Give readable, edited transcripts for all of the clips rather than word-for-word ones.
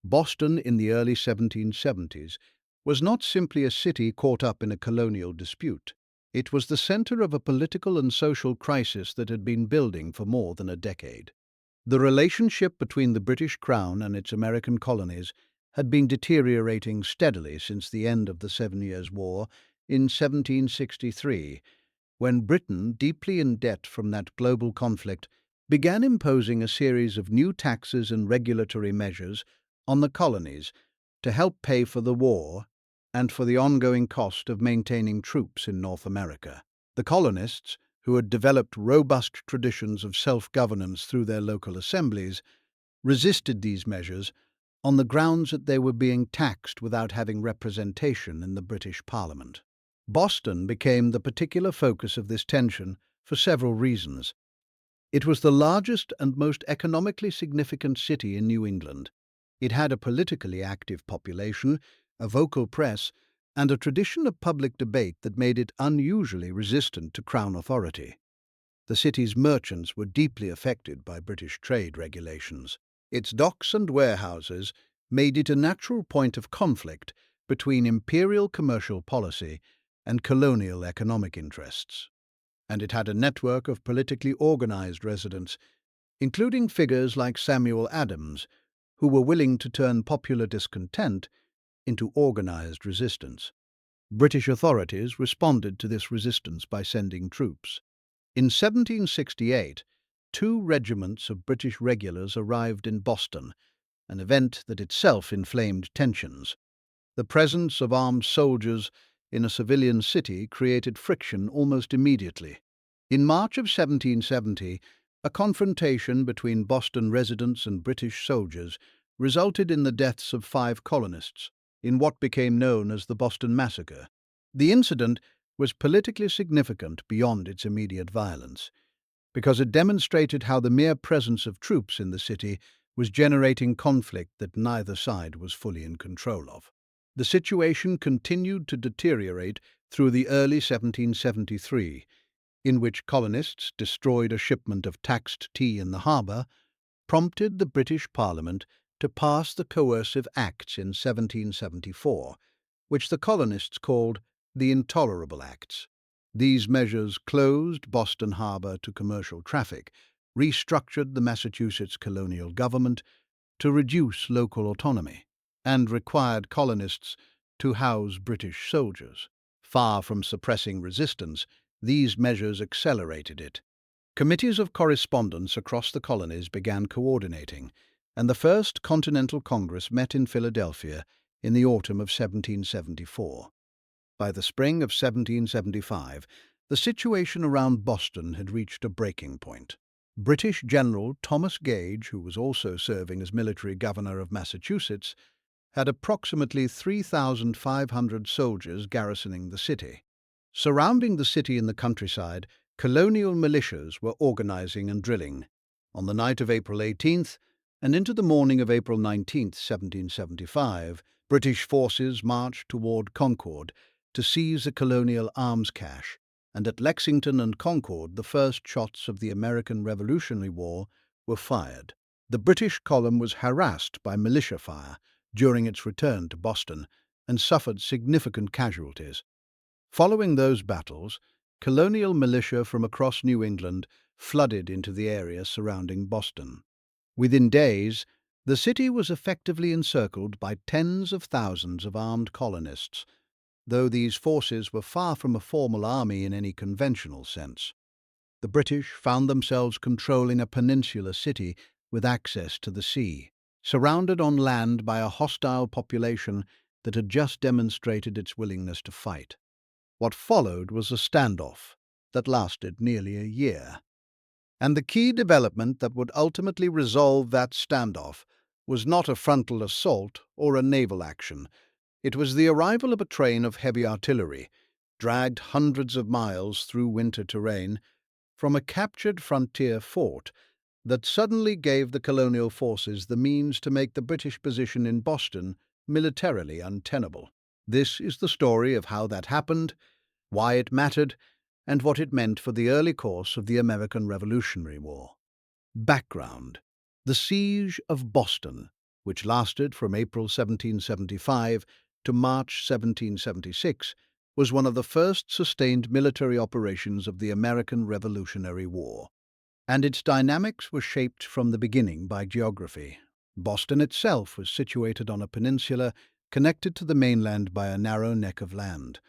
Boston in the early 1770s was not simply a city caught up in a colonial dispute. It was the center of a political and social crisis that had been building for more than a decade. The relationship between the British Crown and its American colonies had been deteriorating steadily since the end of the Seven Years' War in 1763, when Britain, deeply in debt from that global conflict, began imposing a series of new taxes and regulatory measures on the colonies to help pay for the war and for the ongoing cost of maintaining troops in North America. The colonists, who had developed robust traditions of self-governance through their local assemblies, resisted these measures on the grounds that they were being taxed without having representation in the British Parliament. Boston became the particular focus of this tension for several reasons. It was the largest and most economically significant city in New England. It had a politically active population, a vocal press, and a tradition of public debate that made it unusually resistant to Crown authority. The city's merchants were deeply affected by British trade regulations. Its docks and warehouses made it a natural point of conflict between imperial commercial policy and colonial economic interests. And it had a network of politically organized residents, including figures like Samuel Adams, who were willing to turn popular discontent into organized resistance. British authorities responded to this resistance by sending troops. In 1768, two regiments of British regulars arrived in Boston, an event that itself inflamed tensions. The presence of armed soldiers in a civilian city created friction almost immediately. In March of 1770, a confrontation between Boston residents and British soldiers resulted in the deaths of 5 colonists, in what became known as the Boston Massacre. The incident was politically significant beyond its immediate violence, because it demonstrated how the mere presence of troops in the city was generating conflict that neither side was fully in control of. The situation continued to deteriorate through the early 1773, in which colonists destroyed a shipment of taxed tea in the harbour, prompted the British Parliament to pass the Coercive Acts in 1774, which the colonists called the Intolerable Acts. These measures closed Boston Harbour to commercial traffic, restructured the Massachusetts colonial government to reduce local autonomy, and required colonists to house British soldiers. Far from suppressing resistance, these measures accelerated it. Committees of correspondence across the colonies began coordinating, and the First Continental Congress met in Philadelphia in the autumn of 1774. By the spring of 1775, the situation around Boston had reached a breaking point. British General Thomas Gage, who was also serving as military governor of Massachusetts, had approximately 3,500 soldiers garrisoning the city. Surrounding the city in the countryside, colonial militias were organizing and drilling. On the night of April 18th and into the morning of April 19th, 1775, British forces marched toward Concord to seize a colonial arms cache, and at Lexington and Concord the first shots of the American Revolutionary War were fired. The British column was harassed by militia fire during its return to Boston and suffered significant casualties. Following those battles, colonial militia from across New England flooded into the area surrounding Boston. Within days, the city was effectively encircled by tens of thousands of armed colonists, though these forces were far from a formal army in any conventional sense. The British found themselves controlling a peninsular city with access to the sea, surrounded on land by a hostile population that had just demonstrated its willingness to fight. What followed was a standoff that lasted nearly a year. And the key development that would ultimately resolve that standoff was not a frontal assault or a naval action. It was the arrival of a train of heavy artillery, dragged hundreds of miles through winter terrain from a captured frontier fort, that suddenly gave the colonial forces the means to make the British position in Boston militarily untenable. This is the story of how that happened, why it mattered, and what it meant for the early course of the American Revolutionary War. Background: the Siege of Boston, which lasted from April 1775 to March 1776, was one of the first sustained military operations of the American Revolutionary War, and its dynamics were shaped from the beginning by geography. Boston itself was situated on a peninsula connected to the mainland by a narrow neck of land.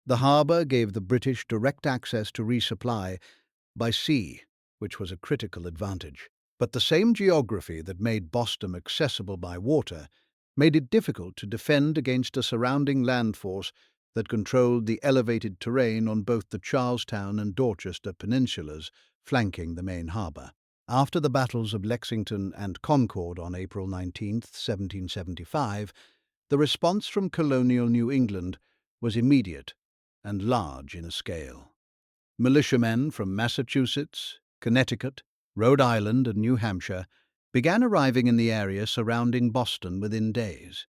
The harbour gave the British direct access to resupply by sea, which was a critical advantage. But the same geography that made Boston accessible by water made it difficult to defend against a surrounding land force that controlled the elevated terrain on both the Charlestown and Dorchester peninsulas flanking the main harbour. After the battles of Lexington and Concord on April 19, 1775, the response from colonial New England was immediate and large in scale. Militiamen from Massachusetts, Connecticut, Rhode Island, and New Hampshire began arriving in the area surrounding Boston within days.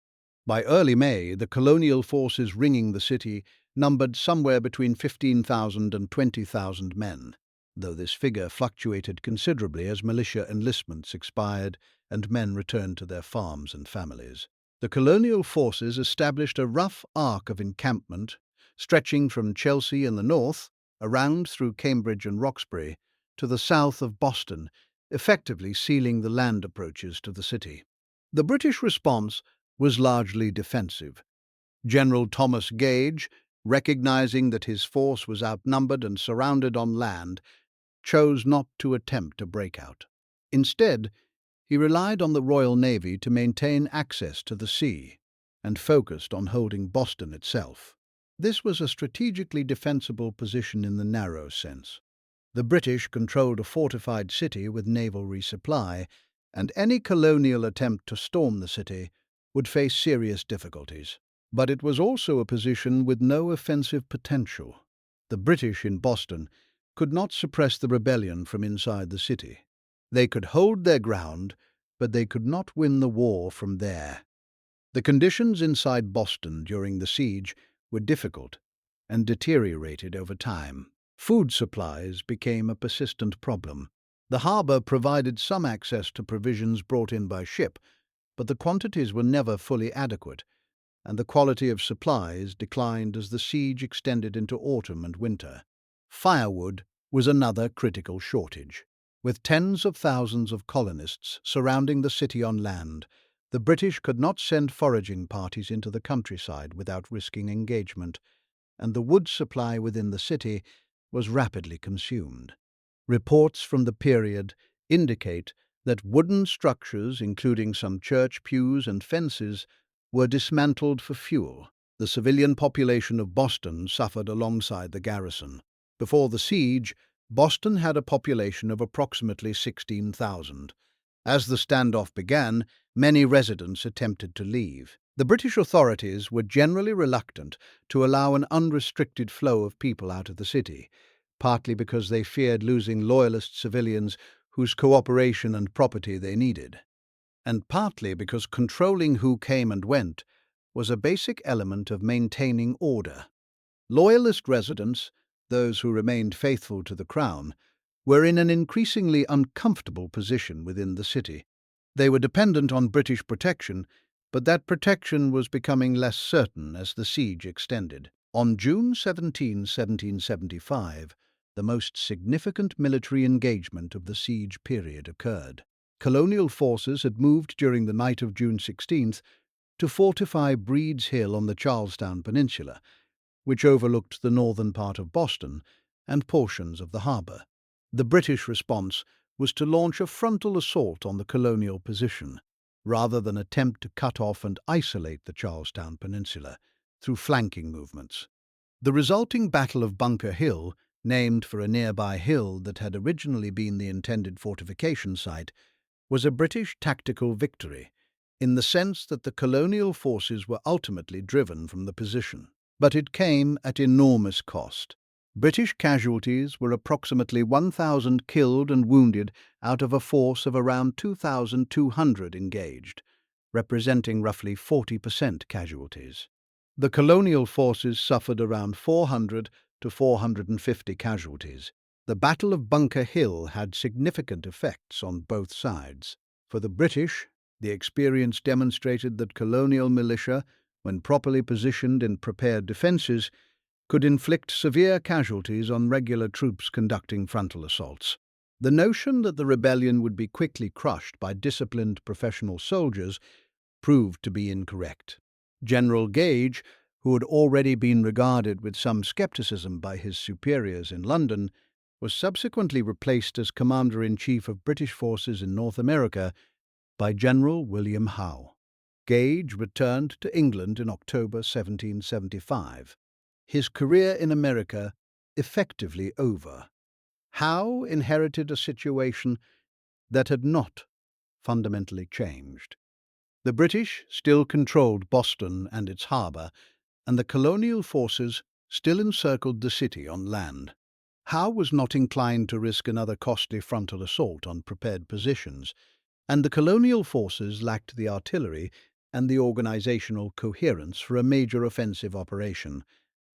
By early May, the colonial forces ringing the city numbered somewhere between 15,000 and 20,000 men, though this figure fluctuated considerably as militia enlistments expired and men returned to their farms and families. The colonial forces established a rough arc of encampment stretching from Chelsea in the north, around through Cambridge and Roxbury, to the south of Boston, effectively sealing the land approaches to the city. The British response was largely defensive. General Thomas Gage, recognizing that his force was outnumbered and surrounded on land, chose not to attempt a breakout. Instead, he relied on the Royal Navy to maintain access to the sea and focused on holding Boston itself. This was a strategically defensible position in the narrow sense. The British controlled a fortified city with naval resupply, and any colonial attempt to storm the city would face serious difficulties. But it was also a position with no offensive potential. The British in Boston could not suppress the rebellion from inside the city. They could hold their ground, but they could not win the war from there. The conditions inside Boston during the siege were difficult and deteriorated over time. Food supplies became a persistent problem. The harbour provided some access to provisions brought in by ship, but the quantities were never fully adequate, and the quality of supplies declined as the siege extended into autumn and winter. Firewood was another critical shortage. With tens of thousands of colonists surrounding the city on land, the British could not send foraging parties into the countryside without risking engagement, and the wood supply within the city was rapidly consumed. Reports from the period indicate that wooden structures, including some church pews and fences, were dismantled for fuel. The civilian population of Boston suffered alongside the garrison. Before the siege, Boston had a population of approximately 16,000. As the standoff began, many residents attempted to leave. The British authorities were generally reluctant to allow an unrestricted flow of people out of the city, partly because they feared losing loyalist civilians whose cooperation and property they needed, and partly because controlling who came and went was a basic element of maintaining order. Loyalist residents, those who remained faithful to the Crown, were in an increasingly uncomfortable position within the city. They were dependent on British protection, but that protection was becoming less certain as the siege extended. On June 17, 1775, the most significant military engagement of the siege period occurred. Colonial forces had moved during the night of June 16th to fortify Breed's Hill on the Charlestown Peninsula, which overlooked the northern part of Boston and portions of the harbour. The British response was to launch a frontal assault on the colonial position, rather than attempt to cut off and isolate the Charlestown Peninsula through flanking movements. The resulting Battle of Bunker Hill, named for a nearby hill that had originally been the intended fortification site, was a British tactical victory, in the sense that the colonial forces were ultimately driven from the position. But it came at enormous cost. British casualties were approximately 1,000 killed and wounded out of a force of around 2,200 engaged, representing roughly 40% casualties. The colonial forces suffered around 400 to 450 casualties. The Battle of Bunker Hill had significant effects on both sides. For the British, The experience demonstrated that colonial militia, when properly positioned in prepared defences, could inflict severe casualties on regular troops conducting frontal assaults. The notion that the rebellion would be quickly crushed by disciplined professional soldiers proved to be incorrect. General Gage, who had already been regarded with some skepticism by his superiors in London, was subsequently replaced as Commander-in-Chief of British forces in North America by General William Howe. Gage returned to England in October 1775, his career in America effectively over. Howe inherited a situation that had not fundamentally changed. The British still controlled Boston and its harbour, and the colonial forces still encircled the city on land. Howe was not inclined to risk another costly frontal assault on prepared positions, and the colonial forces lacked the artillery and the organizational coherence for a major offensive operation.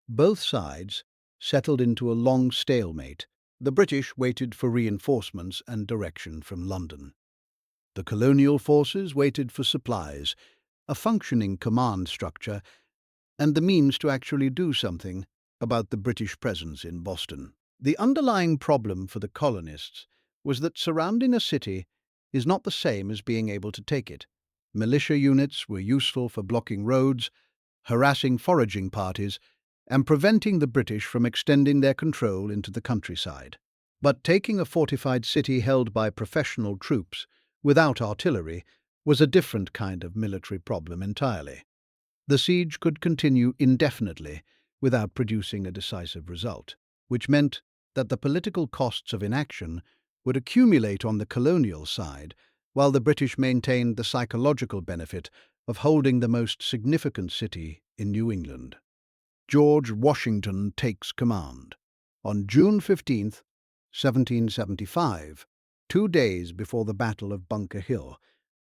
Both sides settled into a long stalemate. The British waited for reinforcements and direction from London. The colonial forces waited for supplies, a functioning command structure, and the means to actually do something about the British presence in Boston. The underlying problem for the colonists was that surrounding a city is not the same as being able to take it. Militia units were useful for blocking roads, harassing foraging parties, and preventing the British from extending their control into the countryside. But taking a fortified city held by professional troops, without artillery, was a different kind of military problem entirely. The siege could continue indefinitely without producing a decisive result, which meant that the political costs of inaction would accumulate on the colonial side, while the British maintained the psychological benefit of holding the most significant city in New England. George Washington takes command. On June 15, 1775, 2 days before the Battle of Bunker Hill,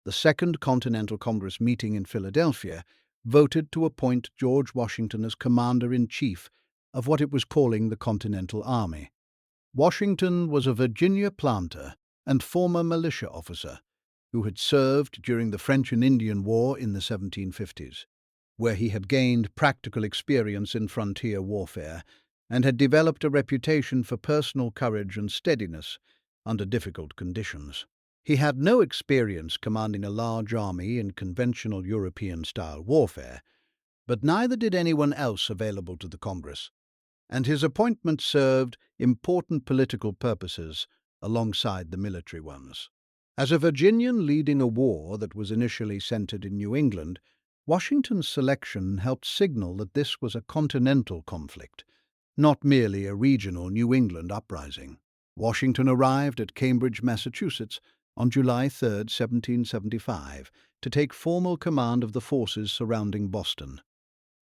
the Second Continental Congress meeting in Philadelphia voted to appoint George Washington as Commander-in-Chief of what it was calling the Continental Army. Washington was a Virginia planter and former militia officer who had served during the French and Indian War in the 1750s, where he had gained practical experience in frontier warfare and had developed a reputation for personal courage and steadiness under difficult conditions. He had no experience commanding a large army in conventional European-style warfare, but neither did anyone else available to the Congress, and his appointment served important political purposes alongside the military ones. As a Virginian leading a war that was initially centered in New England, Washington's selection helped signal that this was a continental conflict, not merely a regional New England uprising. Washington arrived at Cambridge, Massachusetts, on July 3, 1775, to take formal command of the forces surrounding Boston.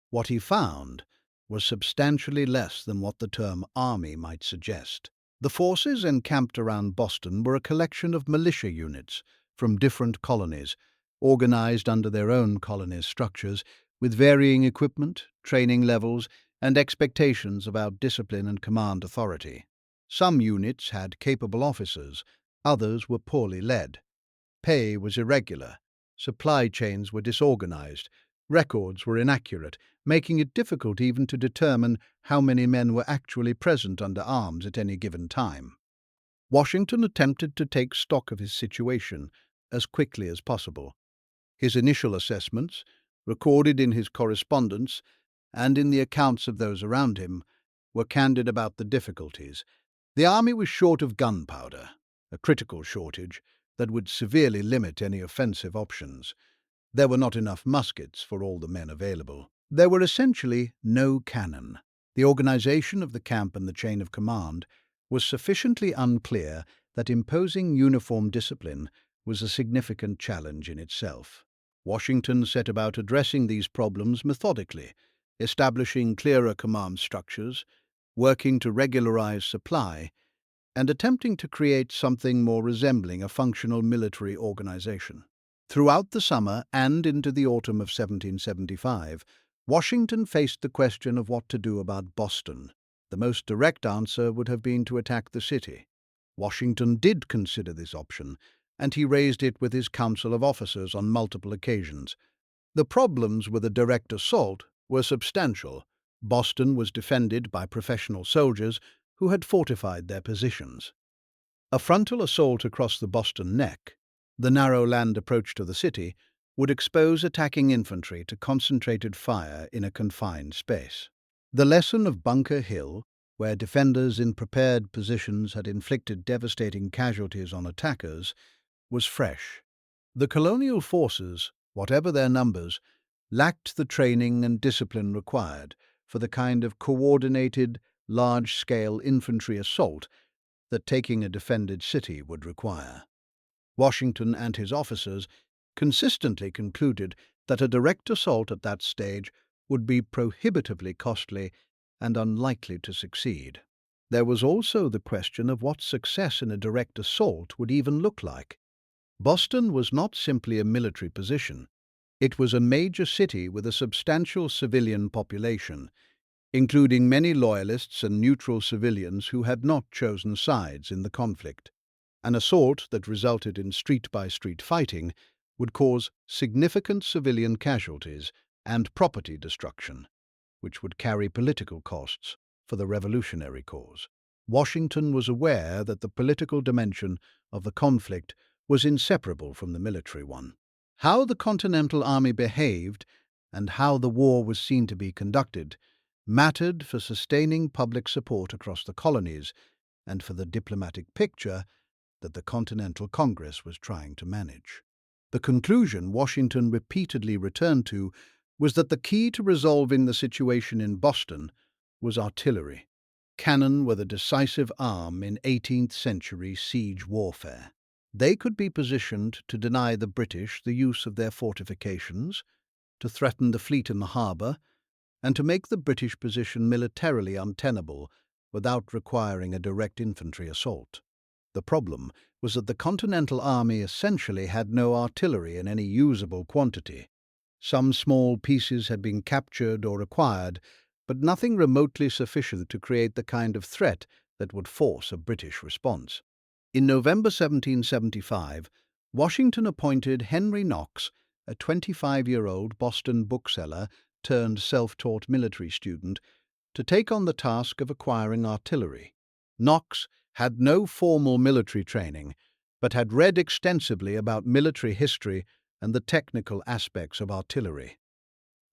What he found was substantially less than what the term army might suggest. The forces encamped around Boston were a collection of militia units from different colonies, organized under their own colony structures, with varying equipment, training levels, and expectations about discipline and command authority. Some units had capable officers, others were poorly led. Pay was irregular, supply chains were disorganized, records were inaccurate, making it difficult even to determine how many men were actually present under arms at any given time. Washington attempted to take stock of his situation as quickly as possible. His initial assessments, recorded in his correspondence and in the accounts of those around him, were candid about the difficulties. The army was short of gunpowder, a critical shortage that would severely limit any offensive options. There were not enough muskets for all the men available. There were essentially no cannon. The organization of the camp and the chain of command was sufficiently unclear that imposing uniform discipline was a significant challenge in itself. Washington set about addressing these problems methodically, establishing clearer command structures, working to regularize supply, and attempting to create something more resembling a functional military organization. Throughout the summer and into the autumn of 1775, Washington faced the question of what to do about Boston. The most direct answer would have been to attack the city. Washington did consider this option, and he raised it with his council of officers on multiple occasions. The problems with a direct assault were substantial. Boston was defended by professional soldiers who had fortified their positions. A frontal assault across the Boston Neck, the narrow land approach to the city, would expose attacking infantry to concentrated fire in a confined space. The lesson of Bunker Hill, where defenders in prepared positions had inflicted devastating casualties on attackers, was fresh. The colonial forces, whatever their numbers, lacked the training and discipline required for the kind of coordinated, large-scale infantry assault that taking a defended city would require. Washington and his officers consistently concluded that a direct assault at that stage would be prohibitively costly and unlikely to succeed. There was also the question of what success in a direct assault would even look like. Boston was not simply a military position. It was a major city with a substantial civilian population, including many loyalists and neutral civilians who had not chosen sides in the conflict. An assault that resulted in street-by-street fighting would cause significant civilian casualties and property destruction, which would carry political costs for the revolutionary cause. Washington was aware that the political dimension of the conflict was inseparable from the military one. How the Continental Army behaved and how the war was seen to be conducted mattered for sustaining public support across the colonies and for the diplomatic picture that the Continental Congress was trying to manage. The conclusion Washington repeatedly returned to was that the key to resolving the situation in Boston was artillery. Cannon were the decisive arm in 18th-century siege warfare. They could be positioned to deny the British the use of their fortifications, to threaten the fleet in the harbour, and to make the British position militarily untenable without requiring a direct infantry assault. The problem was that the Continental Army essentially had no artillery in any usable quantity. Some small pieces had been captured or acquired, but nothing remotely sufficient to create the kind of threat that would force a British response. In November 1775, Washington appointed Henry Knox, a 25-year-old Boston bookseller turned self-taught military student, to take on the task of acquiring artillery. Knox had no formal military training, but had read extensively about military history and the technical aspects of artillery.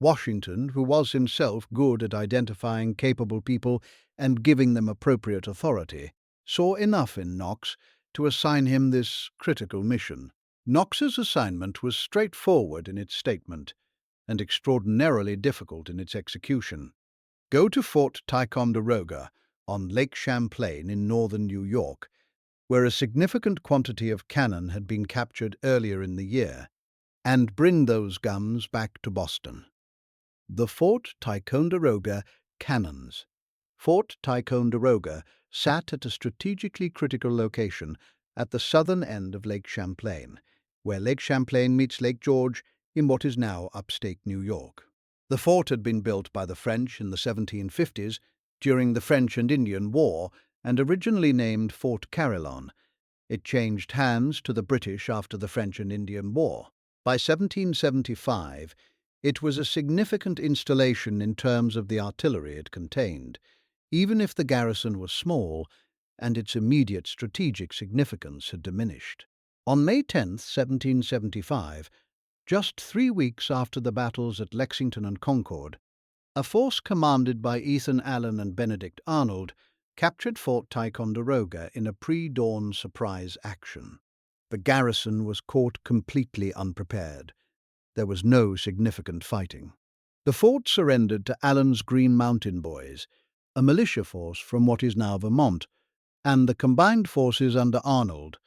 Washington, who was himself good at identifying capable people and giving them appropriate authority, saw enough in Knox to assign him this critical mission. Knox's assignment was straightforward in its statement and extraordinarily difficult in its execution. Go to Fort Ticonderoga on Lake Champlain in northern New York, where a significant quantity of cannon had been captured earlier in the year, and bring those guns back to Boston. The Fort Ticonderoga cannons. Fort Ticonderoga sat at a strategically critical location at the southern end of Lake Champlain, where Lake Champlain meets Lake George in what is now upstate New York. The fort had been built by the French in the 1750s during the French and Indian War and originally named Fort Carillon. It changed hands to the British after the French and Indian War. By 1775, it was a significant installation in terms of the artillery it contained, even if the garrison was small and its immediate strategic significance had diminished. On May 10, 1775, just 3 weeks after the battles at Lexington and Concord, a force commanded by Ethan Allen and Benedict Arnold captured Fort Ticonderoga in a pre-dawn surprise action. The garrison was caught completely unprepared. There was no significant fighting. The fort surrendered to Allen's Green Mountain Boys, a militia force from what is now Vermont, and the combined forces under Arnold.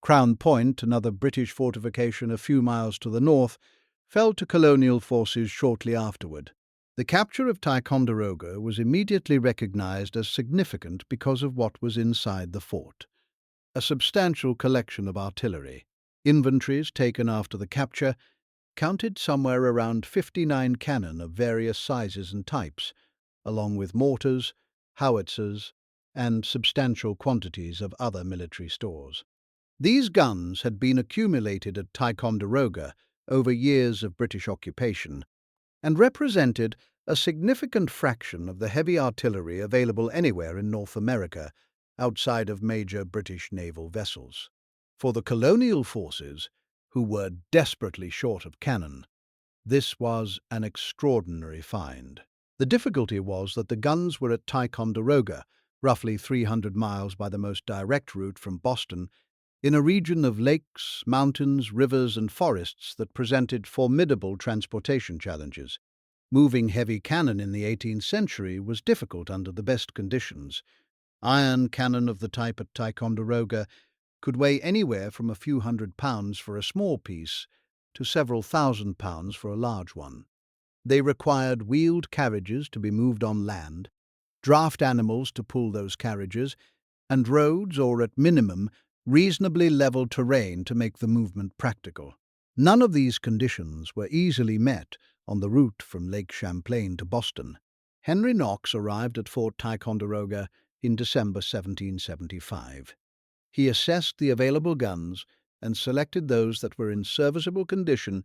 Crown Point, another British fortification a few miles to the north, fell to colonial forces shortly afterward. The capture of Ticonderoga was immediately recognized as significant because of what was inside the fort. A substantial collection of artillery. Inventories taken after the capture counted somewhere around 59 cannon of various sizes and types, along with mortars, howitzers, and substantial quantities of other military stores. These guns had been accumulated at Ticonderoga over years of British occupation and represented a significant fraction of the heavy artillery available anywhere in North America outside of major British naval vessels. For the colonial forces, who were desperately short of cannon, this was an extraordinary find. The difficulty was that the guns were at Ticonderoga, roughly 300 miles by the most direct route from Boston, in a region of lakes, mountains, rivers, and forests that presented formidable transportation challenges. Moving heavy cannon in the 18th century was difficult under the best conditions. Iron cannon of the type at Ticonderoga could weigh anywhere from a few £100 for a small piece to several £1,000 for a large one. They required wheeled carriages to be moved on land, draft animals to pull those carriages, and roads, or at minimum, reasonably level terrain to make the movement practical. None of these conditions were easily met on the route from Lake Champlain to Boston. Henry Knox arrived at Fort Ticonderoga in December 1775. He assessed the available guns and selected those that were in serviceable condition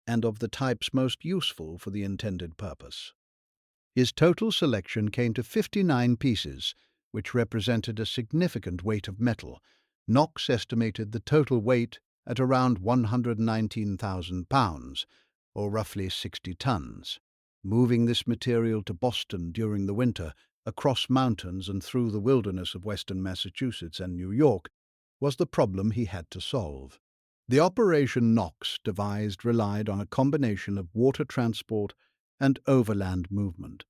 and of the types most useful for the intended purpose. His total selection came to 59 pieces, which represented a significant weight of metal. Knox estimated the total weight at around 119,000 pounds, or roughly 60 tons. Moving this material to Boston during the winter, across mountains and through the wilderness of western Massachusetts and New York, was the problem he had to solve. The operation Knox devised relied on a combination of water transport and overland movement.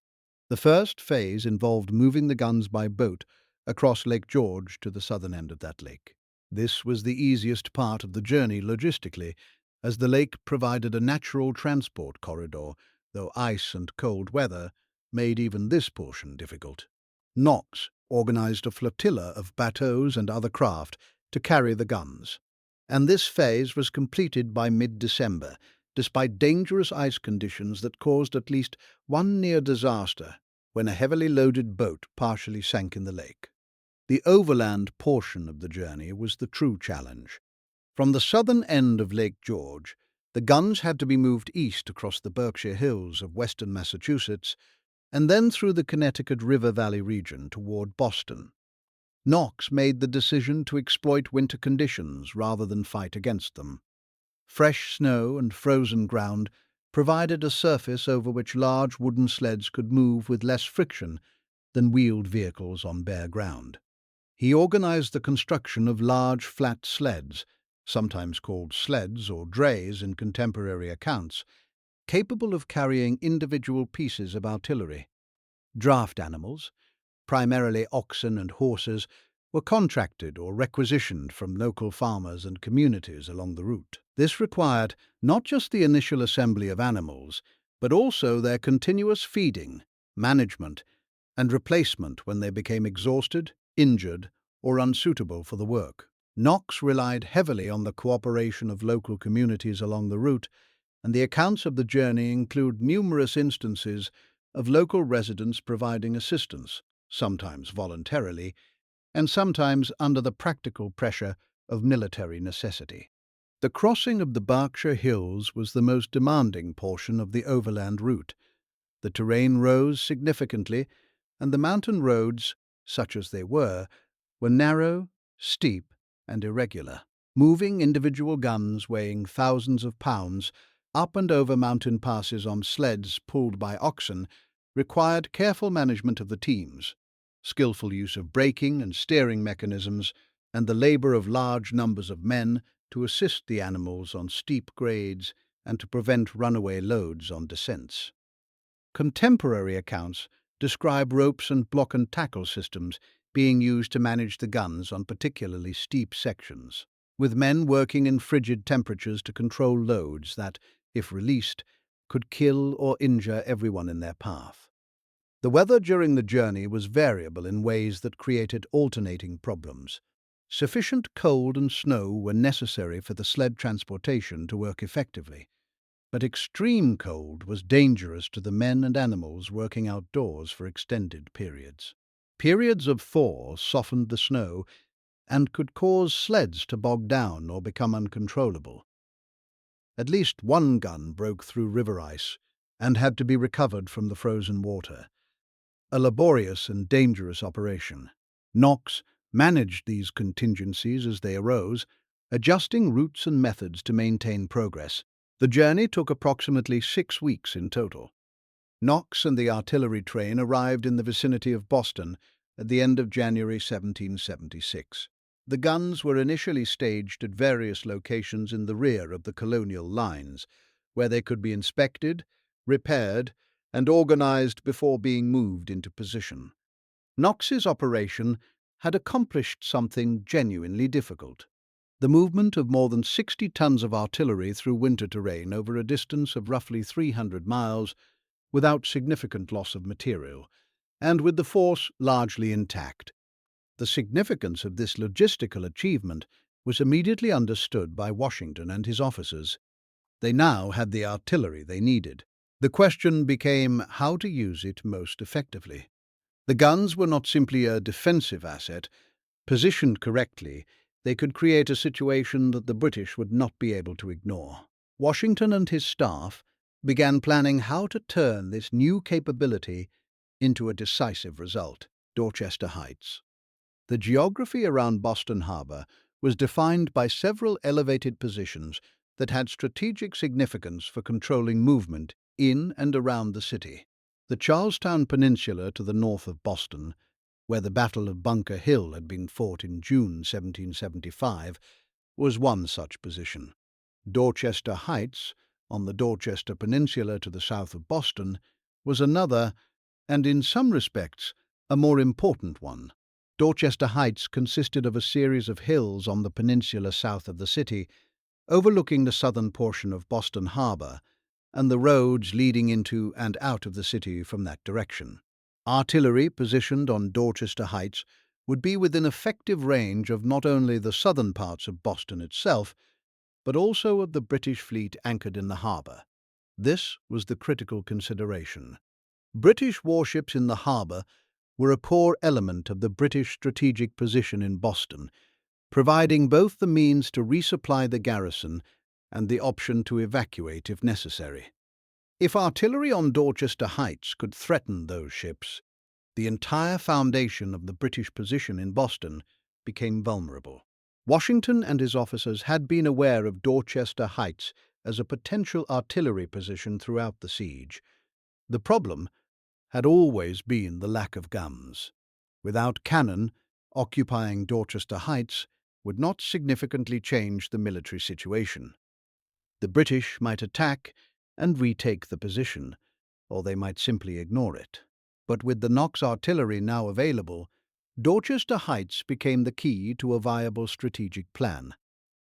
The first phase involved moving the guns by boat across Lake George to the southern end of that lake. This was the easiest part of the journey logistically, as the lake provided a natural transport corridor, though ice and cold weather made even this portion difficult. Knox organized a flotilla of bateaux and other craft to carry the guns, and this phase was completed by mid-December, despite dangerous ice conditions that caused at least one near disaster when a heavily loaded boat partially sank in the lake. The overland portion of the journey was the true challenge. From the southern end of Lake George, the guns had to be moved east across the Berkshire Hills of western Massachusetts and then through the Connecticut River Valley region toward Boston. Knox made the decision to exploit winter conditions rather than fight against them. Fresh snow and frozen ground provided a surface over which large wooden sleds could move with less friction than wheeled vehicles on bare ground. He organized the construction of large flat sleds, sometimes called sleds or drays in contemporary accounts, capable of carrying individual pieces of artillery. Draft animals, primarily oxen and horses, were contracted or requisitioned from local farmers and communities along the route. This required not just the initial assembly of animals, but also their continuous feeding, management, and replacement when they became exhausted, injured, or unsuitable for the work. Knox relied heavily on the cooperation of local communities along the route, and the accounts of the journey include numerous instances of local residents providing assistance, sometimes voluntarily, and sometimes under the practical pressure of military necessity. The crossing of the Berkshire Hills was the most demanding portion of the overland route. The terrain rose significantly, and the mountain roads, such as they were narrow, steep, and irregular. Moving individual guns weighing thousands of pounds up and over mountain passes on sleds pulled by oxen required careful management of the teams, skillful use of braking and steering mechanisms, and the labor of large numbers of men to assist the animals on steep grades and to prevent runaway loads on descents. Contemporary accounts describe ropes and block and tackle systems being used to manage the guns on particularly steep sections, with men working in frigid temperatures to control loads that, if released, could kill or injure everyone in their path. The weather during the journey was variable in ways that created alternating problems. Sufficient cold and snow were necessary for the sled transportation to work effectively, but extreme cold was dangerous to the men and animals working outdoors for extended periods. Periods of thaw softened the snow and could cause sleds to bog down or become uncontrollable. At least one gun broke through river ice and had to be recovered from the frozen water. A laborious and dangerous operation. Knox managed these contingencies as they arose, adjusting routes and methods to maintain progress. The journey took approximately 6 weeks in total. Knox and the artillery train arrived in the vicinity of Boston at the end of January 1776. The guns were initially staged at various locations in the rear of the colonial lines, where they could be inspected, repaired, and organized before being moved into position. Knox's operation had accomplished something genuinely difficult: the movement of more than 60 tons of artillery through winter terrain over a distance of roughly 300 miles without significant loss of material, and with the force largely intact. The significance of this logistical achievement was immediately understood by Washington and his officers. They now had the artillery they needed. The question became how to use it most effectively. The guns were not simply a defensive asset. Positioned correctly, they could create a situation that the British would not be able to ignore. Washington and his staff began planning how to turn this new capability into a decisive result. Dorchester Heights. The geography around Boston Harbor was defined by several elevated positions that had strategic significance for controlling movement in and around the city. The Charlestown Peninsula to the north of Boston, where the Battle of Bunker Hill had been fought in June 1775, was one such position. Dorchester Heights, on the Dorchester Peninsula to the south of Boston, was another, and in some respects, a more important one. Dorchester Heights consisted of a series of hills on the peninsula south of the city, overlooking the southern portion of Boston Harbor and the roads leading into and out of the city from that direction. Artillery positioned on Dorchester Heights would be within effective range of not only the southern parts of Boston itself, but also of the British fleet anchored in the harbor. This was the critical consideration. British warships in the harbor were a core element of the British strategic position in Boston, providing both the means to resupply the garrison and the option to evacuate if necessary. If artillery on Dorchester Heights could threaten those ships, the entire foundation of the British position in Boston became vulnerable. Washington and his officers had been aware of Dorchester Heights as a potential artillery position throughout the siege. The problem had always been the lack of guns. Without cannon, occupying Dorchester Heights would not significantly change the military situation. The British might attack and retake the position, or they might simply ignore it. But with the Knox artillery now available, Dorchester Heights became the key to a viable strategic plan.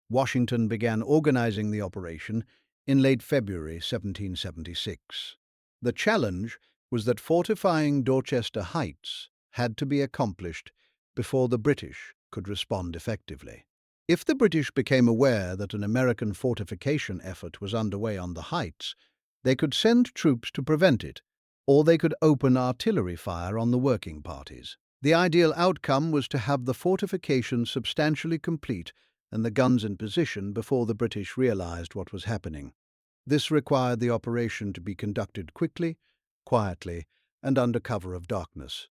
Washington began organizing the operation in late February 1776. The challenge was that fortifying Dorchester Heights had to be accomplished before the British could respond effectively. If the British became aware that an American fortification effort was underway on the Heights, they could send troops to prevent it, or they could open artillery fire on the working parties. The ideal outcome was to have the fortifications substantially complete and the guns in position before the British realized what was happening. This required the operation to be conducted quickly, quietly, and under cover of darkness.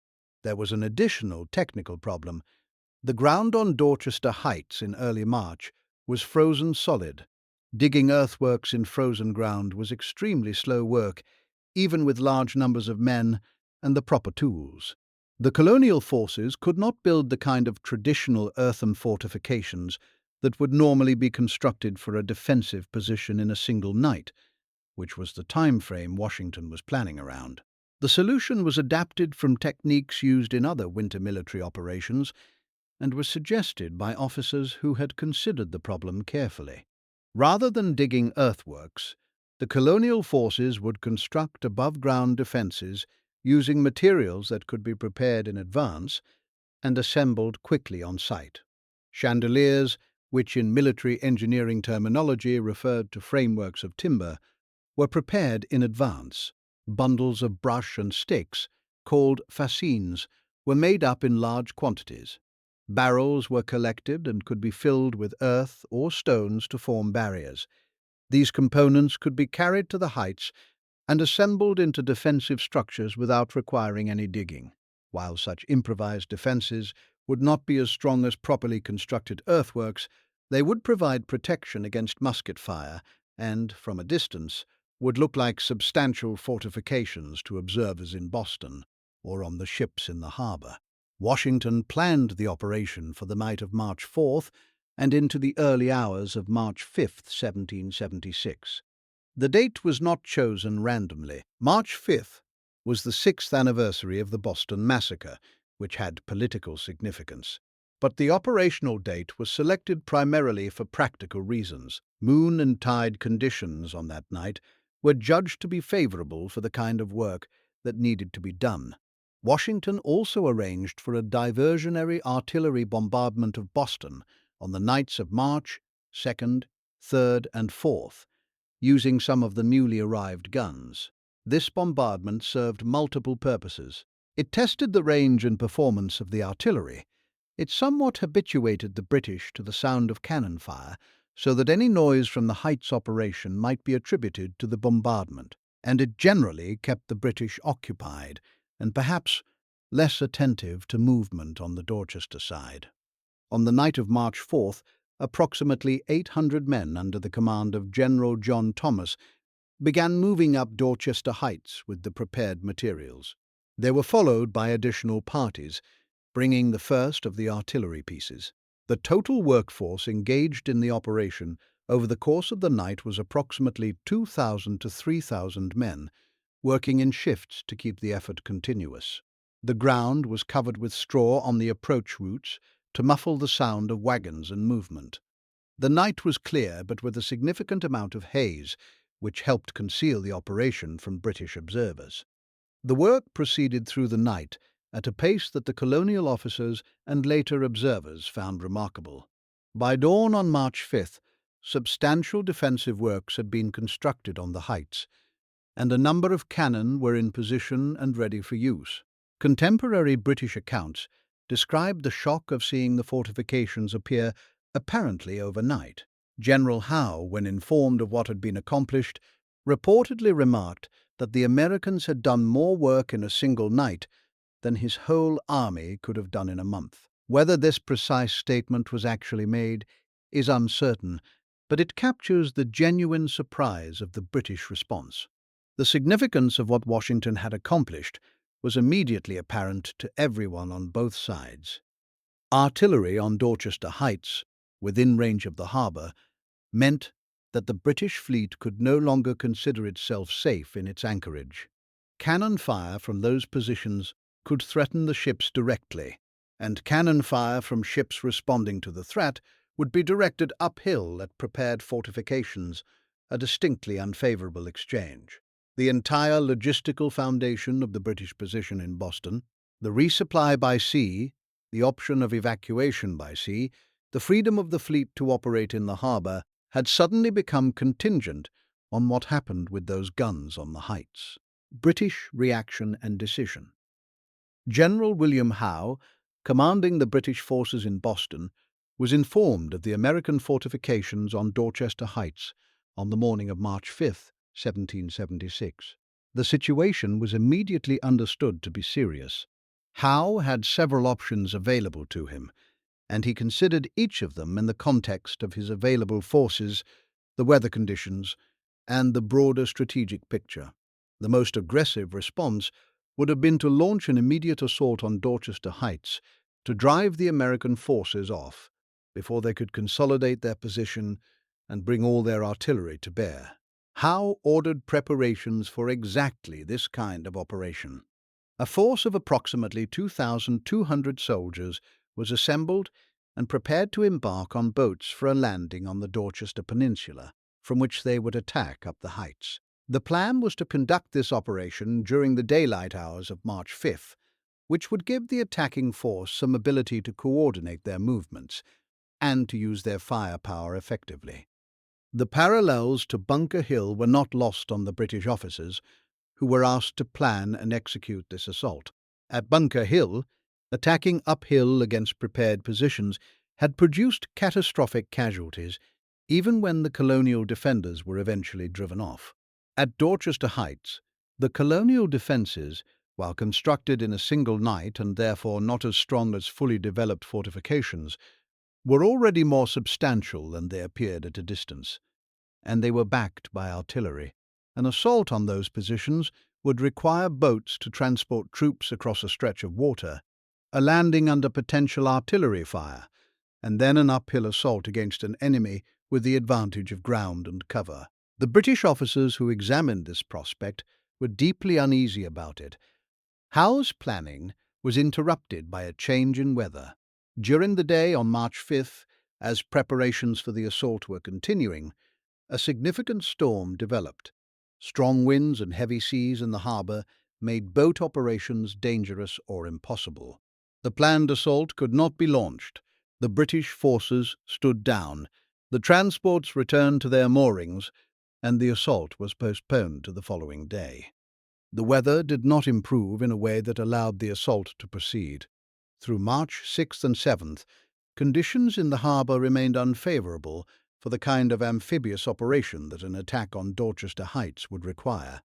There was an additional technical problem. The ground on Dorchester Heights in early March was frozen solid. Digging earthworks in frozen ground was extremely slow work, even with large numbers of men and the proper tools. The colonial forces could not build the kind of traditional earthen fortifications that would normally be constructed for a defensive position in a single night, which was the time frame Washington was planning around. The solution was adapted from techniques used in other winter military operations and was suggested by officers who had considered the problem carefully. Rather than digging earthworks, the colonial forces would construct above-ground defenses using materials that could be prepared in advance and assembled quickly on site. Chandeliers, which in military engineering terminology referred to frameworks of timber, were prepared in advance. Bundles of brush and sticks, called fascines, were made up in large quantities. Barrels were collected and could be filled with earth or stones to form barriers. These components could be carried to the heights and assembled into defensive structures without requiring any digging. While such improvised defenses would not be as strong as properly constructed earthworks, they would provide protection against musket fire and, from a distance, would look like substantial fortifications to observers in Boston or on the ships in the harbor. Washington planned the operation for the night of March 4th and into the early hours of March 5th, 1776. The date was not chosen randomly. March 5th was the 6th anniversary of the Boston Massacre, which had political significance. But the operational date was selected primarily for practical reasons. Moon and tide conditions on that night were judged to be favorable for the kind of work that needed to be done. Washington also arranged for a diversionary artillery bombardment of Boston on the nights of March 2nd, 3rd, and 4th, using some of the newly arrived guns. This bombardment served multiple purposes. It tested the range and performance of the artillery. It somewhat habituated the British to the sound of cannon fire, so that any noise from the Heights operation might be attributed to the bombardment, and it generally kept the British occupied and perhaps less attentive to movement on the Dorchester side. On the night of March 4th, approximately 800 men under the command of General John Thomas began moving up Dorchester Heights with the prepared materials. They were followed by additional parties, bringing the first of the artillery pieces. The total workforce engaged in the operation over the course of the night was approximately 2,000 to 3,000 men, working in shifts to keep the effort continuous. The ground was covered with straw on the approach routes to muffle the sound of wagons and movement. The night was clear, but with a significant amount of haze, which helped conceal the operation from British observers. The work proceeded through the night at a pace that the colonial officers and later observers found remarkable. By dawn on March 5th, substantial defensive works had been constructed on the heights, and a number of cannon were in position and ready for use. Contemporary British accounts described the shock of seeing the fortifications appear apparently overnight. General Howe, when informed of what had been accomplished, reportedly remarked that the Americans had done more work in a single night than his whole army could have done in a month. Whether this precise statement was actually made is uncertain, but it captures the genuine surprise of the British response. The significance of what Washington had accomplished was immediately apparent to everyone on both sides. Artillery on Dorchester Heights, within range of the harbor, meant that the British fleet could no longer consider itself safe in its anchorage. Cannon fire from those positions could threaten the ships directly, and cannon fire from ships responding to the threat would be directed uphill at prepared fortifications, a distinctly unfavorable exchange. The entire logistical foundation of the British position in Boston, the resupply by sea, the option of evacuation by sea, the freedom of the fleet to operate in the harbor, had suddenly become contingent on what happened with those guns on the heights. British reaction and decision. General William Howe, commanding the British forces in Boston, was informed of the American fortifications on Dorchester Heights on the morning of March 5th, 1776. The situation was immediately understood to be serious. Howe had several options available to him, and he considered each of them in the context of his available forces, the weather conditions, and the broader strategic picture. The most aggressive response would have been to launch an immediate assault on Dorchester Heights to drive the American forces off before they could consolidate their position and bring all their artillery to bear. Howe ordered preparations for exactly this kind of operation. A force of approximately 2,200 soldiers was assembled and prepared to embark on boats for a landing on the Dorchester Peninsula, from which they would attack up the heights. The plan was to conduct this operation during the daylight hours of March 5th, which would give the attacking force some ability to coordinate their movements and to use their firepower effectively. The parallels to Bunker Hill were not lost on the British officers, who were asked to plan and execute this assault. At Bunker Hill, Attacking uphill against prepared positions had produced catastrophic casualties, even when the colonial defenders were eventually driven off. At Dorchester Heights, the colonial defences, while constructed in a single night and therefore not as strong as fully developed fortifications, were already more substantial than they appeared at a distance, and they were backed by artillery. An assault on those positions would require boats to transport troops across a stretch of water, a landing under potential artillery fire, and then an uphill assault against an enemy with the advantage of ground and cover. The British officers who examined this prospect were deeply uneasy about it. Howe's planning was interrupted by a change in weather. During the day on March 5th, as preparations for the assault were continuing, a significant storm developed. Strong winds and heavy seas in the harbour made boat operations dangerous or impossible. The planned assault could not be launched. The British forces stood down. The transports returned to their moorings, and the assault was postponed to the following day. The weather did not improve in a way that allowed the assault to proceed. Through March 6th and 7th, conditions in the harbour remained unfavourable for the kind of amphibious operation that an attack on Dorchester Heights would require.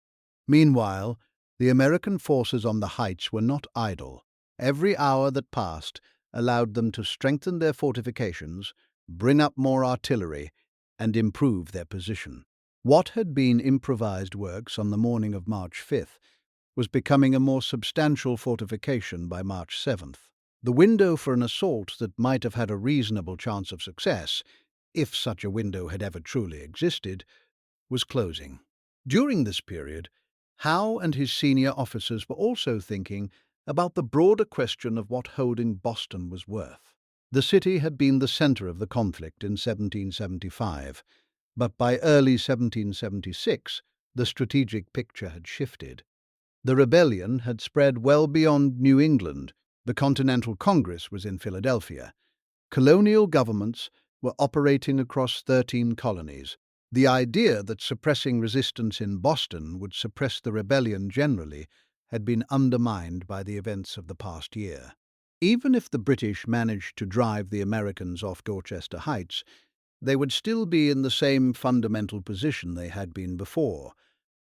Meanwhile, the American forces on the heights were not idle. Every hour that passed allowed them to strengthen their fortifications, bring up more artillery, and improve their position. What had been improvised works on the morning of March 5th was becoming a more substantial fortification by March 7th. The window for an assault that might have had a reasonable chance of success, if such a window had ever truly existed, was closing. During this period, Howe and his senior officers were also thinking about the broader question of what holding Boston was worth. The city had been the centre of the conflict in 1775, but by early 1776 the strategic picture had shifted. The rebellion had spread well beyond New England. The Continental Congress was in Philadelphia. Colonial governments were operating across 13 colonies. The idea that suppressing resistance in Boston would suppress the rebellion generally had been undermined by the events of the past year. Even if the British managed to drive the Americans off Dorchester Heights, they would still be in the same fundamental position they had been before,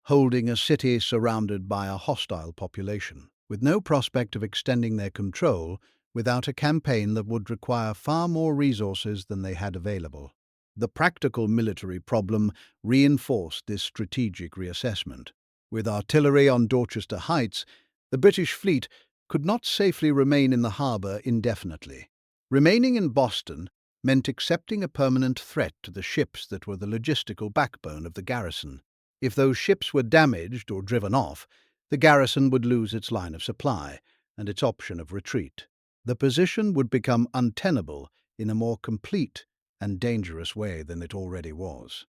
holding a city surrounded by a hostile population, with no prospect of extending their control without a campaign that would require far more resources than they had available. The practical military problem reinforced this strategic reassessment. With artillery on Dorchester Heights, the British fleet could not safely remain in the harbour indefinitely. Remaining in Boston meant accepting a permanent threat to the ships that were the logistical backbone of the garrison. If those ships were damaged or driven off, the garrison would lose its line of supply and its option of retreat. The position would become untenable in a more complete and dangerous way than it already was.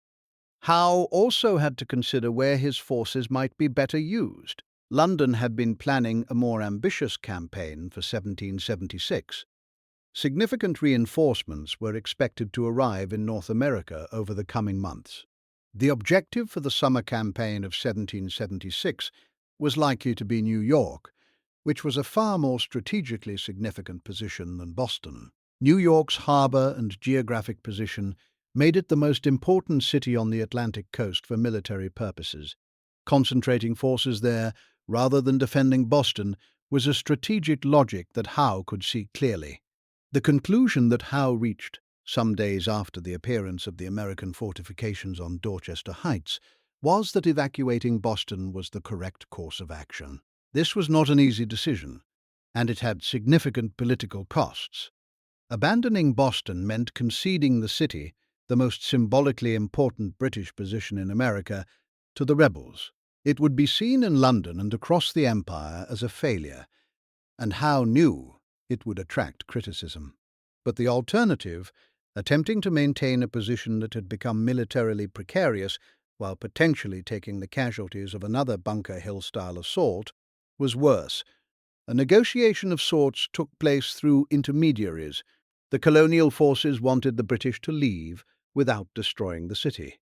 Howe also had to consider where his forces might be better used. London had been planning a more ambitious campaign for 1776. Significant reinforcements were expected to arrive in North America over the coming months. The objective for the summer campaign of 1776 was likely to be New York, which was a far more strategically significant position than Boston. New York's harbour and geographic position made it the most important city on the Atlantic coast for military purposes. Concentrating forces there, rather than defending Boston, was a strategic logic that Howe could see clearly. The conclusion that Howe reached some days after the appearance of the American fortifications on Dorchester Heights was that evacuating Boston was the correct course of action. This was not an easy decision, and it had significant political costs. Abandoning Boston meant conceding the city, the most symbolically important British position in America, to the rebels. It would be seen in London and across the empire as a failure, and Howe knew it would attract criticism. But the alternative, attempting to maintain a position that had become militarily precarious while potentially taking the casualties of another Bunker Hill-style assault, was worse. A negotiation of sorts took place through intermediaries. The colonial forces wanted the British to leave without destroying the city.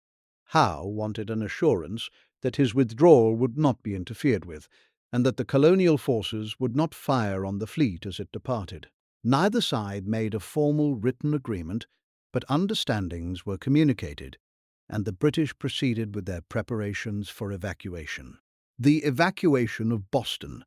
Howe wanted an assurance that his withdrawal would not be interfered with, and that the colonial forces would not fire on the fleet as it departed. Neither side made a formal written agreement, but understandings were communicated, and the British proceeded with their preparations for evacuation. The evacuation of Boston.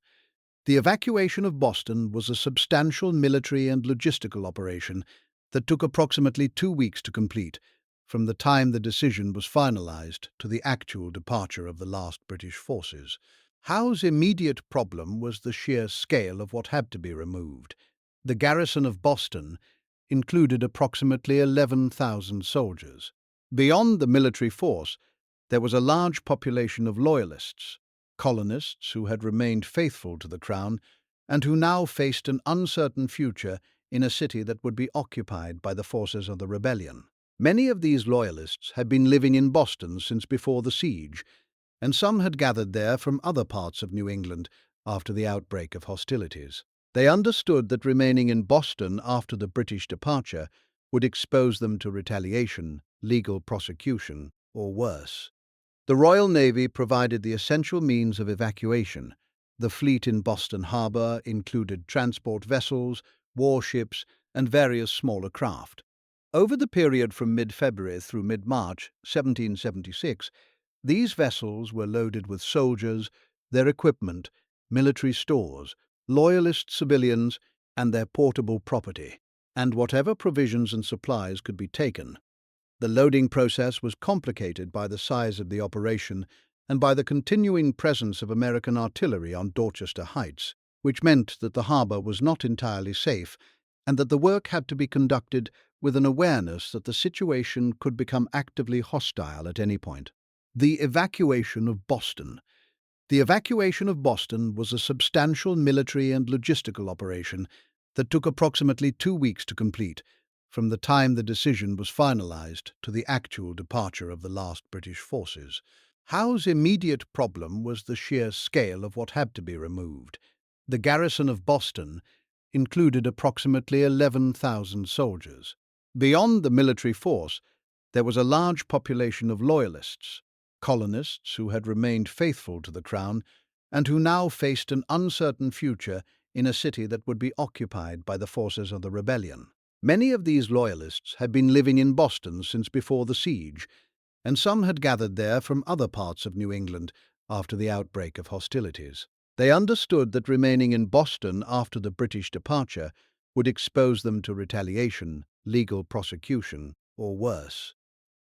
The evacuation of Boston was a substantial military and logistical operation that took approximately 2 weeks to complete, from the time the decision was finalized to the actual departure of the last British forces. Howe's immediate problem was the sheer scale of what had to be removed. The garrison of Boston included approximately 11,000 soldiers. Beyond the military force, there was a large population of loyalists, colonists who had remained faithful to the crown and who now faced an uncertain future in a city that would be occupied by the forces of the rebellion. Many of these loyalists had been living in Boston since before the siege, and some had gathered there from other parts of New England after the outbreak of hostilities. They understood that remaining in Boston after the British departure would expose them to retaliation, legal prosecution, or worse. The Royal Navy provided the essential means of evacuation. The fleet in Boston Harbor included transport vessels, warships, and various smaller craft. Over the period from mid-February through mid-March 1776, these vessels were loaded with soldiers, their equipment, military stores, loyalist civilians, and their portable property, and whatever provisions and supplies could be taken. The loading process was complicated by the size of the operation and by the continuing presence of American artillery on Dorchester Heights, which meant that the harbor was not entirely safe and that the work had to be conducted with an awareness that the situation could become actively hostile at any point. The evacuation of Boston. The evacuation of Boston was a substantial military and logistical operation that took approximately 2 weeks to complete, from the time the decision was finalized to the actual departure of the last British forces. Howe's immediate problem was the sheer scale of what had to be removed. The garrison of Boston included approximately 11,000 soldiers. Beyond the military force, there was a large population of loyalists, colonists who had remained faithful to the crown and who now faced an uncertain future in a city that would be occupied by the forces of the rebellion. Many of these loyalists had been living in Boston since before the siege, and some had gathered there from other parts of New England after the outbreak of hostilities. They understood that remaining in Boston after the British departure would expose them to retaliation, legal prosecution, or worse.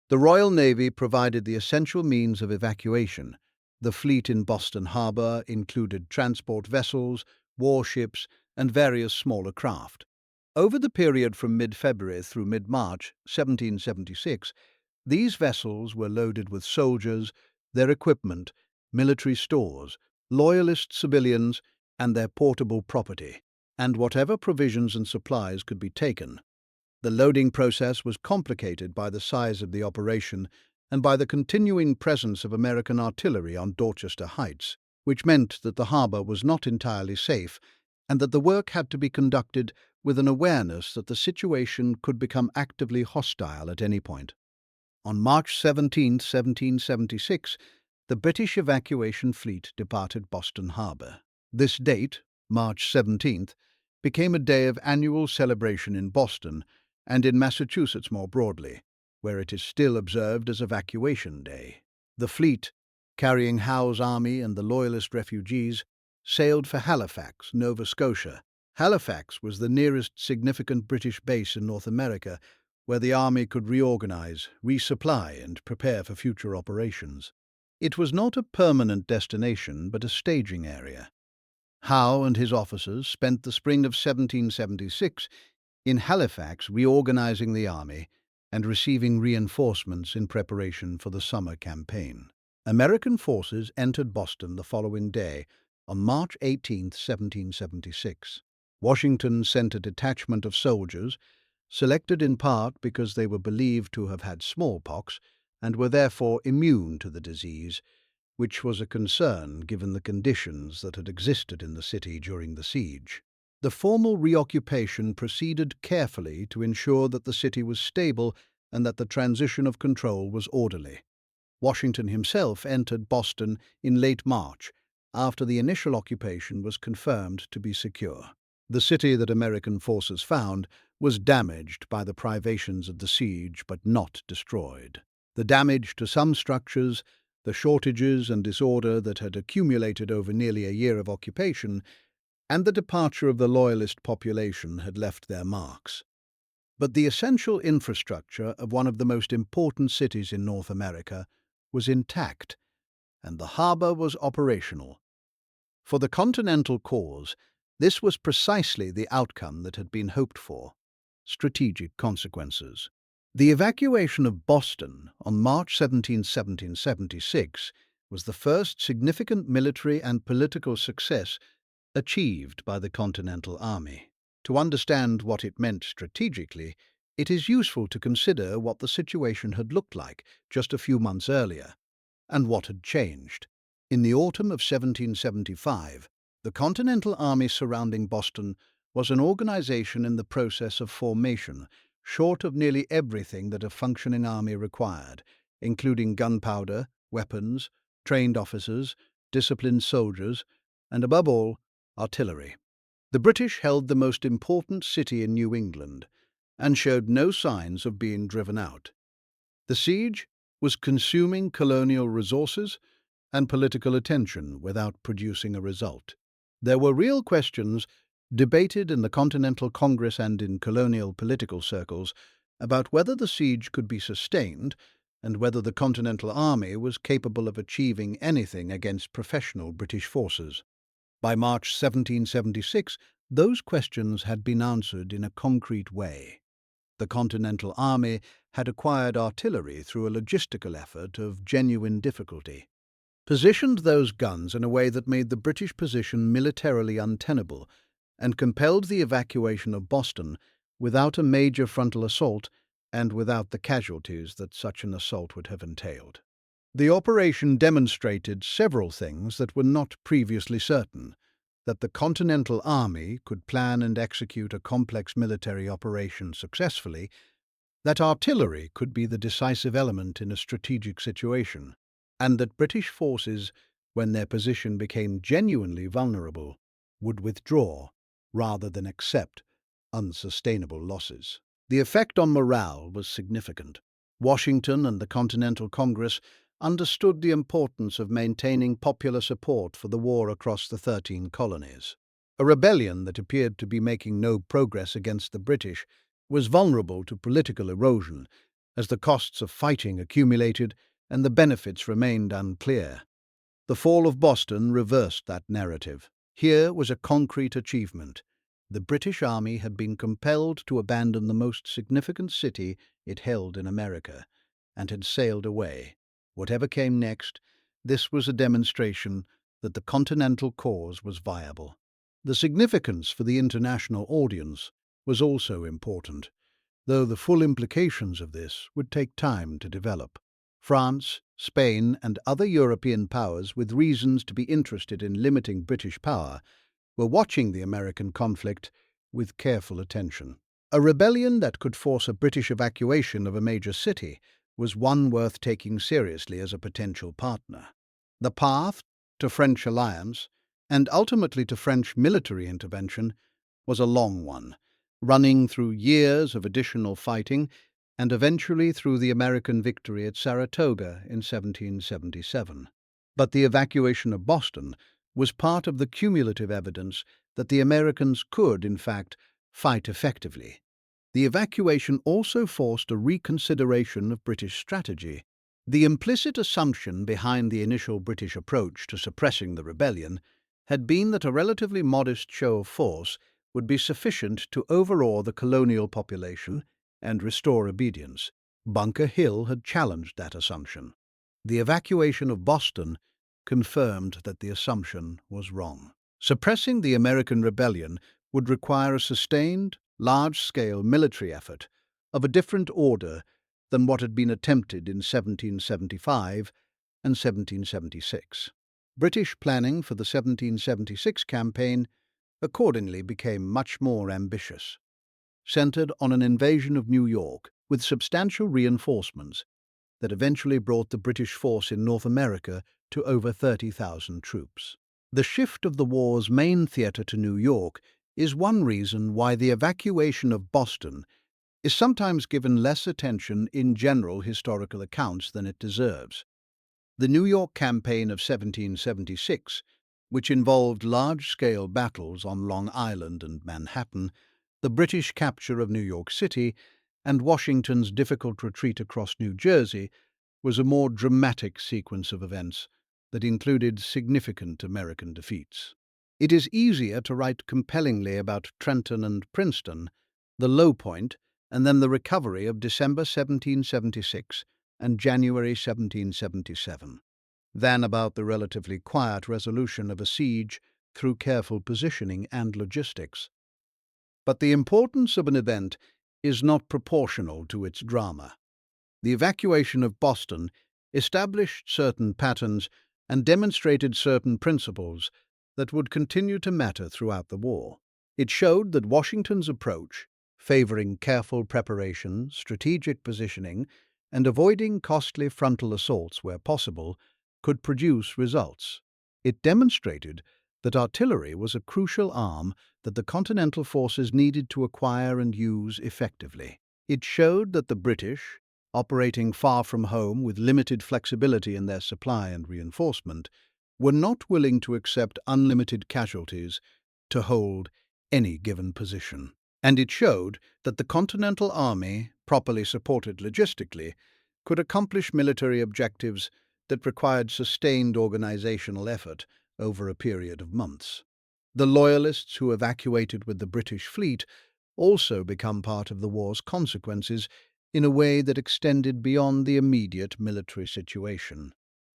The Royal Navy provided the essential means of evacuation. The fleet in Boston Harbor included transport vessels, warships, and various smaller craft. Over the period from mid-February through mid-March 1776, these vessels were loaded with soldiers, their equipment, military stores, loyalist civilians, and their portable property, and whatever provisions and supplies could be taken. The loading process was complicated by the size of the operation and by the continuing presence of American artillery on Dorchester Heights, which meant that the harbor was not entirely safe and that the work had to be conducted with an awareness that the situation could become actively hostile at any point. On March 17, 1776, the British evacuation fleet departed Boston Harbor. This date, March 17th, became a day of annual celebration in Boston and in Massachusetts more broadly, where it is still observed as Evacuation Day. The fleet, carrying Howe's army and the Loyalist refugees, sailed for Halifax, Nova Scotia. Halifax was the nearest significant British base in North America, where the army could reorganize, resupply, and prepare for future operations. It was not a permanent destination, but a staging area. Howe and his officers spent the spring of 1776 in Halifax reorganizing the army and receiving reinforcements in preparation for the summer campaign. American forces entered Boston the following day, on March 18, 1776. Washington sent a detachment of soldiers, selected in part because they were believed to have had smallpox and were therefore immune to the disease, which was a concern given the conditions that had existed in the city during the siege. The formal reoccupation proceeded carefully to ensure that the city was stable and that the transition of control was orderly. Washington himself entered Boston in late March, after the initial occupation was confirmed to be secure. The city that American forces found was damaged by the privations of the siege but not destroyed. The damage to some structures, the shortages and disorder that had accumulated over nearly a year of occupation, and the departure of the loyalist population had left their marks. But the essential infrastructure of one of the most important cities in North America was intact, and the harbour was operational. For the Continental cause, this was precisely the outcome that had been hoped for: strategic consequences. The evacuation of Boston on March 17, 1776 was the first significant military and political success achieved by the Continental Army. To understand what it meant strategically, it is useful to consider what the situation had looked like just a few months earlier, and what had changed. In the autumn of 1775, the Continental Army surrounding Boston was an organization in the process of formation, short of nearly everything that a functioning army required, including gunpowder, weapons, trained officers, disciplined soldiers, and above all, artillery. The British held the most important city in New England and showed no signs of being driven out. The siege was consuming colonial resources and political attention without producing a result. There were real questions debated in the Continental Congress and in colonial political circles about whether the siege could be sustained and whether the Continental Army was capable of achieving anything against professional British forces. By March 1776, those questions had been answered in a concrete way. The Continental Army had acquired artillery through a logistical effort of genuine difficulty, positioned those guns in a way that made the British position militarily untenable, and compelled the evacuation of Boston without a major frontal assault and without the casualties that such an assault would have entailed. The operation demonstrated several things that were not previously certain: that the Continental Army could plan and execute a complex military operation successfully, that artillery could be the decisive element in a strategic situation, and that British forces, when their position became genuinely vulnerable, would withdraw rather than accept unsustainable losses. The effect on morale was significant. Washington and the Continental Congress understood the importance of maintaining popular support for the war across the 13 colonies. A rebellion that appeared to be making no progress against the British was vulnerable to political erosion, as the costs of fighting accumulated and the benefits remained unclear. The fall of Boston reversed that narrative. Here was a concrete achievement. The British Army had been compelled to abandon the most significant city it held in America, and had sailed away. Whatever came next, this was a demonstration that the Continental cause was viable. The significance for the international audience was also important, though the full implications of this would take time to develop. France, Spain, and other European powers with reasons to be interested in limiting British power were watching the American conflict with careful attention. A rebellion that could force a British evacuation of a major city was one worth taking seriously as a potential partner. The path to French alliance, and ultimately to French military intervention, was a long one, running through years of additional fighting and eventually through the American victory at Saratoga in 1777. But the evacuation of Boston was part of the cumulative evidence that the Americans could, in fact, fight effectively. The evacuation also forced a reconsideration of British strategy. The implicit assumption behind the initial British approach to suppressing the rebellion had been that a relatively modest show of force would be sufficient to overawe the colonial population and restore obedience. Bunker Hill had challenged that assumption. The evacuation of Boston confirmed that the assumption was wrong. Suppressing the American rebellion would require a sustained, large-scale military effort of a different order than what had been attempted in 1775 and 1776. British planning for the 1776 campaign accordingly became much more ambitious, centered on an invasion of New York with substantial reinforcements that eventually brought the British force in North America to over 30,000 troops. The shift of the war's main theater to New York is one reason why the evacuation of Boston is sometimes given less attention in general historical accounts than it deserves. The New York campaign of 1776, which involved large-scale battles on Long Island and Manhattan, the British capture of New York City, and Washington's difficult retreat across New Jersey, was a more dramatic sequence of events that included significant American defeats. It is easier to write compellingly about Trenton and Princeton, the low point, and then the recovery of December 1776 and January 1777, than about the relatively quiet resolution of a siege through careful positioning and logistics. But the importance of an event is not proportional to its drama. The evacuation of Boston established certain patterns and demonstrated certain principles that would continue to matter throughout the war. It showed that Washington's approach, favoring careful preparation, strategic positioning, and avoiding costly frontal assaults where possible, could produce results. It demonstrated that artillery was a crucial arm that the Continental forces needed to acquire and use effectively. It showed that the British, operating far from home with limited flexibility in their supply and reinforcement, were not willing to accept unlimited casualties to hold any given position. And it showed that the Continental Army, properly supported logistically, could accomplish military objectives that required sustained organizational effort over a period of months. The Loyalists who evacuated with the British fleet also become part of the war's consequences in a way that extended beyond the immediate military situation.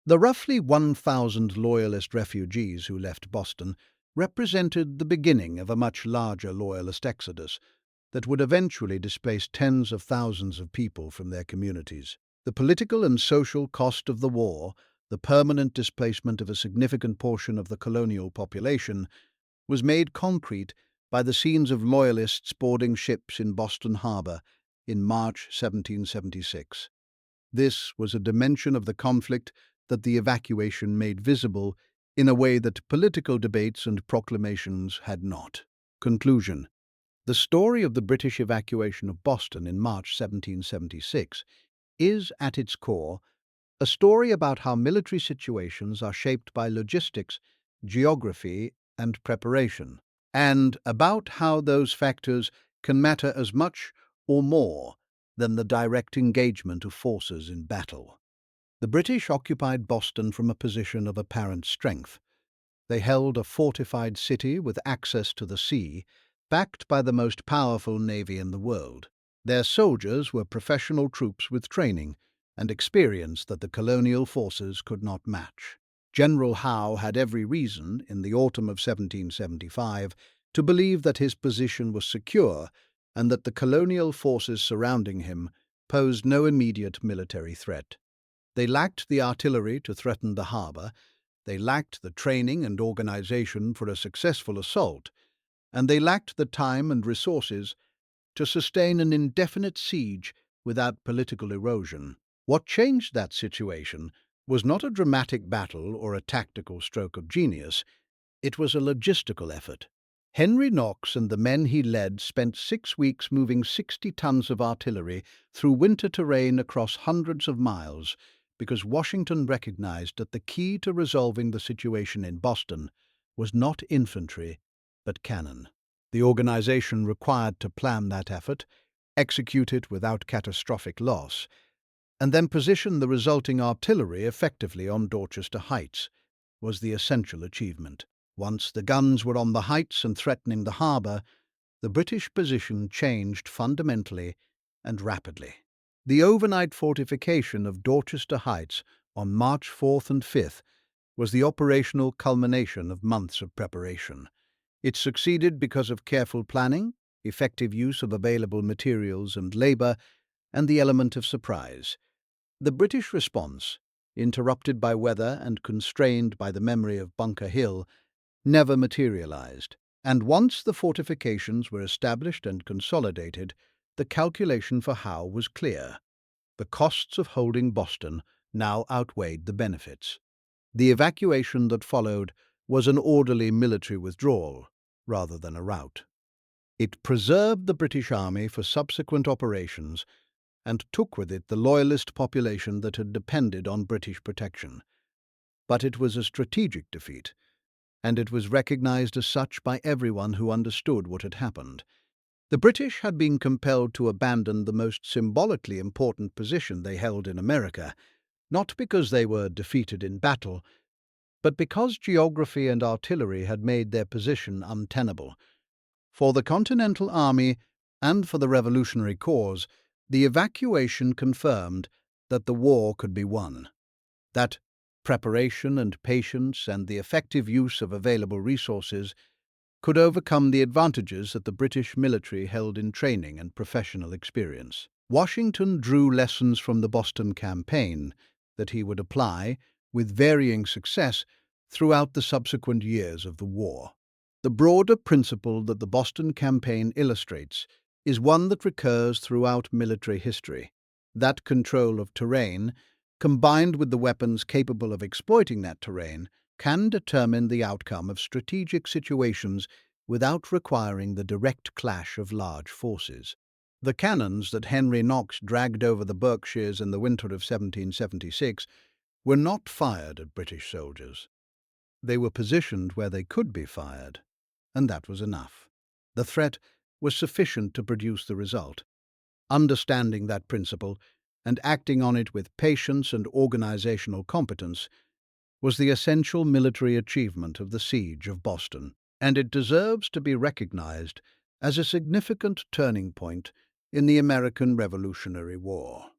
The roughly 1,000 Loyalist refugees who left Boston represented the beginning of a much larger Loyalist exodus that would eventually displace tens of thousands of people from their communities. The political and social cost of the war, the permanent displacement of a significant portion of the colonial population, was made concrete by the scenes of Loyalists boarding ships in Boston Harbor in March 1776. This was a dimension of the conflict that the evacuation made visible in a way that political debates and proclamations had not. Conclusion. The story of the British evacuation of Boston in March 1776 is, at its core, a story about how military situations are shaped by logistics, geography, and preparation, and about how those factors can matter as much or more than the direct engagement of forces in battle. The British occupied Boston from a position of apparent strength. They held a fortified city with access to the sea, backed by the most powerful navy in the world. Their soldiers were professional troops with training and experience that the colonial forces could not match. General Howe had every reason, in the autumn of 1775, to believe that his position was secure and that the colonial forces surrounding him posed no immediate military threat. They lacked the artillery to threaten the harbor, they lacked the training and organization for a successful assault, and they lacked the time and resources to sustain an indefinite siege without political erosion. What changed that situation was not a dramatic battle or a tactical stroke of genius, it was a logistical effort. Henry Knox and the men he led spent 6 weeks moving 60 tons of artillery through winter terrain across hundreds of miles, because Washington recognized that the key to resolving the situation in Boston was not infantry, but cannon. The organization required to plan that effort, execute it without catastrophic loss, and then position the resulting artillery effectively on Dorchester Heights was the essential achievement. Once the guns were on the heights and threatening the harbor, the British position changed fundamentally and rapidly. The overnight fortification of Dorchester Heights on March 4th and 5th was the operational culmination of months of preparation. It succeeded because of careful planning, effective use of available materials and labor, and the element of surprise. The British response, interrupted by weather and constrained by the memory of Bunker Hill, never materialized, and once the fortifications were established and consolidated, the calculation for Howe was clear. The costs of holding Boston now outweighed the benefits. The evacuation that followed was an orderly military withdrawal rather than a rout. It preserved the British Army for subsequent operations and took with it the loyalist population that had depended on British protection. But it was a strategic defeat, and it was recognized as such by everyone who understood what had happened. The British had been compelled to abandon the most symbolically important position they held in America, not because they were defeated in battle, but because geography and artillery had made their position untenable. For the Continental Army and for the revolutionary cause, the evacuation confirmed that the war could be won, that preparation and patience and the effective use of available resources could overcome the advantages that the British military held in training and professional experience. Washington drew lessons from the Boston Campaign that he would apply, with varying success, throughout the subsequent years of the war. The broader principle that the Boston Campaign illustrates is one that recurs throughout military history. That control of terrain, combined with the weapons capable of exploiting that terrain, can determine the outcome of strategic situations without requiring the direct clash of large forces. The cannons that Henry Knox dragged over the Berkshires in the winter of 1776 were not fired at British soldiers. They were positioned where they could be fired, and that was enough. The threat was sufficient to produce the result. Understanding that principle and acting on it with patience and organizational competence was the essential military achievement of the siege of Boston, and it deserves to be recognized as a significant turning point in the American Revolutionary War.